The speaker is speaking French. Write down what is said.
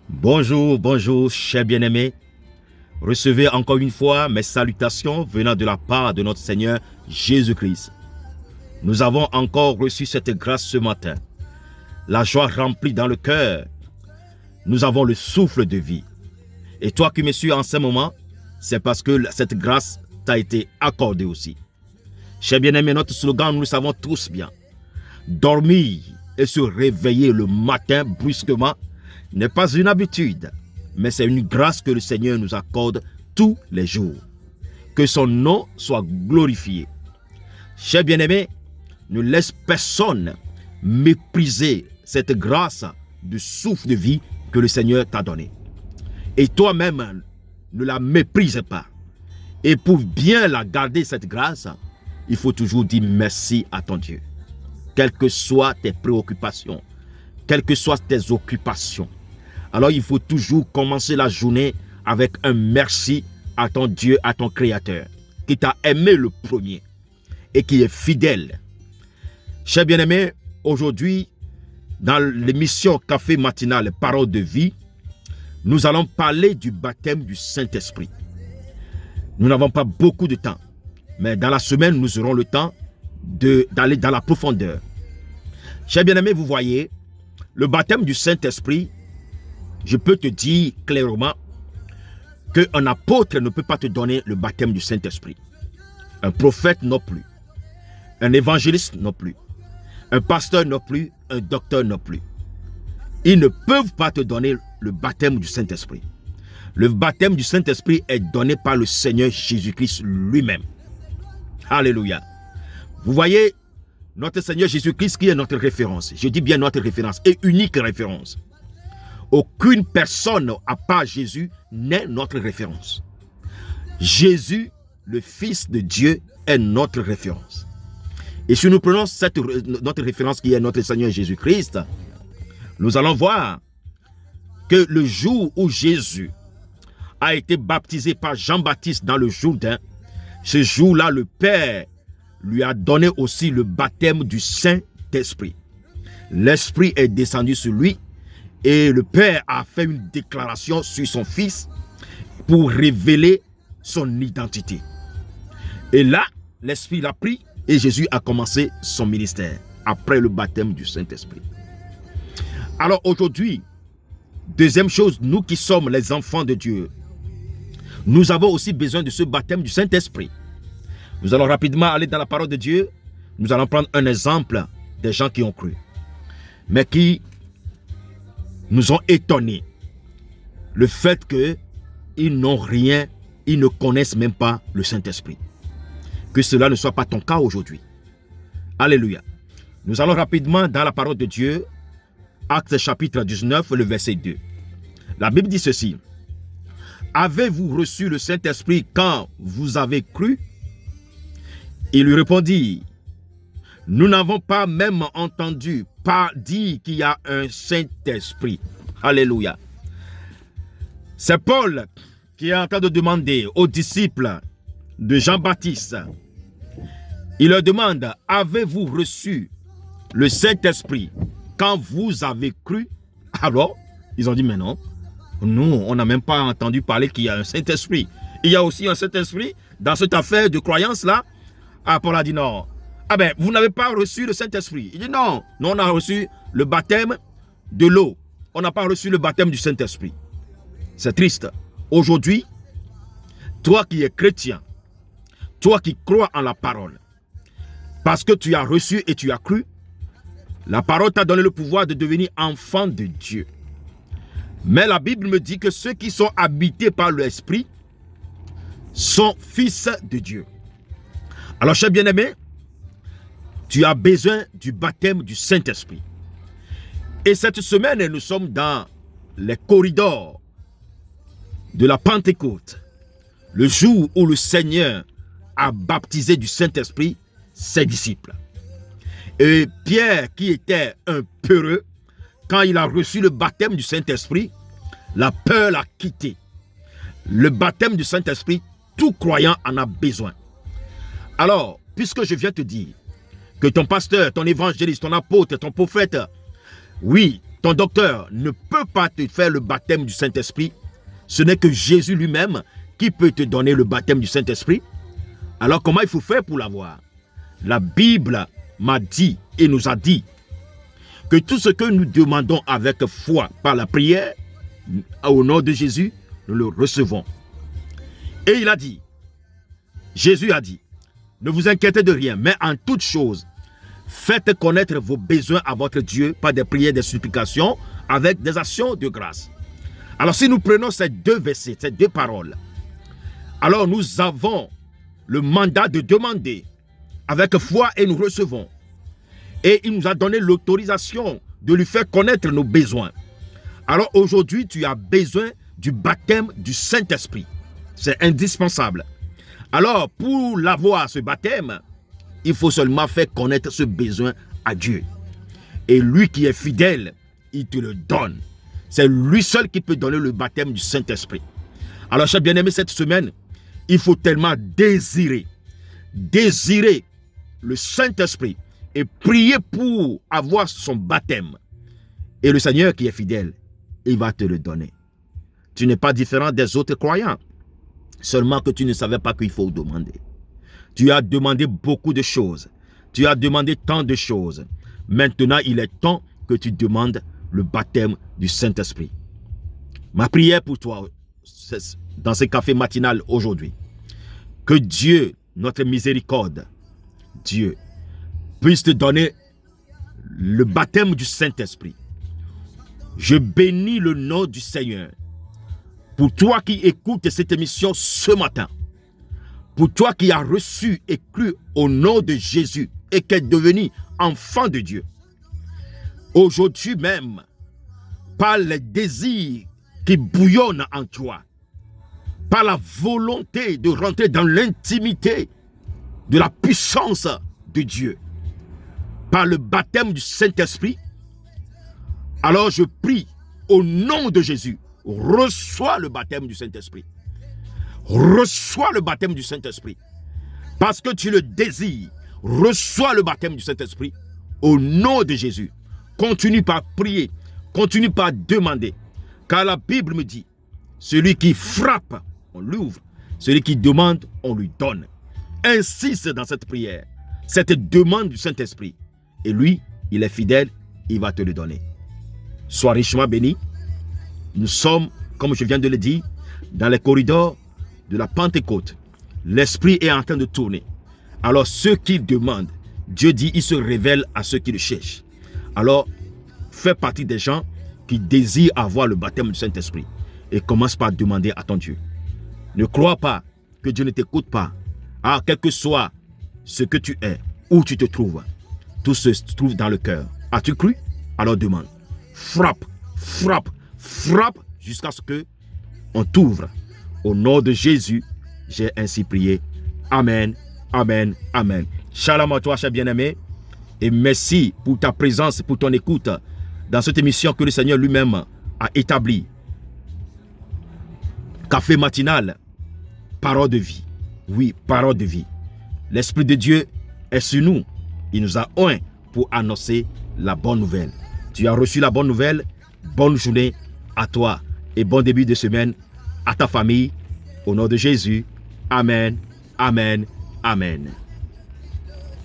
Bonjour, bonjour, chers bien-aimés. Recevez encore une fois mes salutations venant de la part de notre Seigneur Jésus-Christ. Nous avons encore reçu cette grâce ce matin. La joie remplie dans le cœur. Nous avons le souffle de vie. Et toi qui me suis en ce moment, c'est parce que cette grâce t'a été accordée aussi. Chers bien-aimés, notre slogan, nous le savons tous bien. Dormir et se réveiller le matin brusquement n'est pas une habitude, mais c'est une grâce que le Seigneur nous accorde tous les jours. Que son nom soit glorifié. Chers bien-aimés, ne laisse personne mépriser cette grâce de souffle de vie que le Seigneur t'a donné. Et toi-même, ne la méprise pas. Et pour bien la garder, cette grâce, il faut toujours dire merci à ton Dieu. Quelles que soient tes préoccupations, quelles que soient tes occupations. Alors il faut toujours commencer la journée avec un merci à ton Dieu, à ton Créateur, qui t'a aimé le premier et qui est fidèle. Chers bien-aimés, aujourd'hui, dans l'émission Café matinal Parole de vie, nous allons parler du baptême du Saint-Esprit. Nous n'avons pas beaucoup de temps, mais dans la semaine, nous aurons le temps d'aller dans la profondeur. Chers bien-aimés, vous voyez, le baptême du Saint-Esprit, je peux te dire clairement qu'un apôtre ne peut pas te donner le baptême du Saint-Esprit. Un prophète non plus. Un évangéliste non plus. Un pasteur non plus. Un docteur non plus. Ils ne peuvent pas te donner le baptême du Saint-Esprit. Le baptême du Saint-Esprit est donné par le Seigneur Jésus-Christ lui-même. Alléluia. Vous voyez, notre Seigneur Jésus-Christ qui est notre référence. Je dis bien notre référence et unique référence. Aucune personne à part Jésus n'est notre référence. Jésus, le Fils de Dieu, est notre référence. Et si nous prenons notre référence qui est notre Seigneur Jésus-Christ, nous allons voir que le jour où Jésus a été baptisé par Jean-Baptiste dans le Jourdain, ce jour-là, le Père lui a donné aussi le baptême du Saint-Esprit. L'Esprit est descendu sur lui et le Père a fait une déclaration sur son Fils pour révéler son identité. Et là, l'Esprit l'a pris et Jésus a commencé son ministère après le baptême du Saint-Esprit. Alors aujourd'hui, deuxième chose, nous qui sommes les enfants de Dieu, nous avons aussi besoin de ce baptême du Saint-Esprit. Nous allons rapidement aller dans la parole de Dieu. Nous allons prendre un exemple des gens qui ont cru, mais qui nous ont étonnés. Le fait qu'ils n'ont rien, ils ne connaissent même pas le Saint-Esprit. Que cela ne soit pas ton cas aujourd'hui. Alléluia. Nous allons rapidement dans la parole de Dieu. Actes chapitre 19, le verset 2. La Bible dit ceci. Avez-vous reçu le Saint-Esprit quand vous avez cru? Il lui répondit. Nous n'avons pas même entendu dire qu'il y a un Saint-Esprit. Alléluia. C'est Paul qui est en train de demander aux disciples de Jean-Baptiste. Il leur demande, avez-vous reçu le Saint-Esprit quand vous avez cru? Alors, ils ont dit, mais non. Nous, on n'a même pas entendu parler qu'il y a un Saint-Esprit. Il y a aussi un Saint-Esprit dans cette affaire de croyance-là. Ah, Paul a dit non. Ah ben, vous n'avez pas reçu le Saint-Esprit. Il dit non. Nous, on a reçu le baptême de l'eau. On n'a pas reçu le baptême du Saint-Esprit. C'est triste. Aujourd'hui, toi qui es chrétien, toi qui crois en la parole, parce que tu as reçu et tu as cru, la parole t'a donné le pouvoir de devenir enfant de Dieu. Mais la Bible me dit que ceux qui sont habités par l'Esprit sont fils de Dieu. Alors, cher bien-aimé, tu as besoin du baptême du Saint-Esprit. Et cette semaine, nous sommes dans les corridors de la Pentecôte, le jour où le Seigneur a baptisé du Saint-Esprit ses disciples. Et Pierre, qui était un peureux, quand il a reçu le baptême du Saint-Esprit, la peur l'a quitté. Le baptême du Saint-Esprit, tout croyant en a besoin. Alors, puisque je viens te dire que ton pasteur, ton évangéliste, ton apôtre, ton prophète, oui, ton docteur ne peut pas te faire le baptême du Saint-Esprit, ce n'est que Jésus lui-même qui peut te donner le baptême du Saint-Esprit. Alors comment il faut faire pour l'avoir? La Bible m'a dit et nous a dit que tout ce que nous demandons avec foi par la prière, au nom de Jésus, nous le recevons. Et il a dit, Jésus a dit, ne vous inquiétez de rien, mais en toute chose, faites connaître vos besoins à votre Dieu par des prières, des supplications, avec des actions de grâce. Alors si nous prenons ces deux versets, ces deux paroles, alors nous avons le mandat de demander avec foi et nous recevons. Et il nous a donné l'autorisation de lui faire connaître nos besoins. Alors aujourd'hui, tu as besoin du baptême du Saint-Esprit. C'est indispensable. Alors pour l'avoir, ce baptême, il faut seulement faire connaître ce besoin à Dieu. Et lui qui est fidèle, il te le donne. C'est lui seul qui peut donner le baptême du Saint-Esprit. Alors, chers bien-aimés, cette semaine, il faut tellement désirer le Saint-Esprit et prier pour avoir son baptême. Et le Seigneur qui est fidèle, il va te le donner. Tu n'es pas différent des autres croyants. Seulement que tu ne savais pas qu'il faut demander. Tu as demandé beaucoup de choses. Tu as demandé tant de choses. Maintenant, il est temps que tu demandes le baptême du Saint-Esprit. Ma prière pour toi, dans ce café matinal aujourd'hui, que Dieu, notre miséricorde, Dieu, puisse te donner le baptême du Saint-Esprit. Je bénis le nom du Seigneur. Pour toi qui écoutes cette émission ce matin, pour toi qui as reçu et cru au nom de Jésus et qui est devenu enfant de Dieu, aujourd'hui même, par les désirs qui bouillonnent en toi, par la volonté de rentrer dans l'intimité de la puissance de Dieu, par le baptême du Saint-Esprit, alors je prie au nom de Jésus, reçois le baptême du Saint-Esprit. Reçois le baptême du Saint-Esprit. Parce que tu le désires, reçois le baptême du Saint-Esprit au nom de Jésus. Continue par prier, continue par demander. Car la Bible me dit, celui qui frappe, on l'ouvre. Celui qui demande, on lui donne. Insiste dans cette prière, cette demande du Saint-Esprit. Et lui, il est fidèle, il va te le donner. Sois richement béni. Nous sommes, comme je viens de le dire, dans les corridors de la Pentecôte. L'Esprit est en train de tourner. Alors ceux qui demandent, Dieu dit, il se révèle à ceux qui le cherchent. Alors, fais partie des gens qui désirent avoir le baptême du Saint-Esprit. Et commence par demander à ton Dieu. Ne crois pas que Dieu ne t'écoute pas. Ah, quel que soit ce que tu es, où tu te trouves, tout se trouve dans le cœur. As-tu cru? Alors demande. Frappe, frappe, frappe jusqu'à ce que on t'ouvre. Au nom de Jésus, j'ai ainsi prié. Amen, amen, amen. Shalom à toi, cher bien-aimé. Et merci pour ta présence, pour ton écoute dans cette émission que le Seigneur lui-même a établie. Café matinal, parole de vie. Oui, parole de vie. L'Esprit de Dieu est sur nous. Il nous a oint pour annoncer la bonne nouvelle. Tu as reçu la bonne nouvelle. Bonne journée à toi et bon début de semaine à ta famille. Au nom de Jésus. Amen, amen, amen.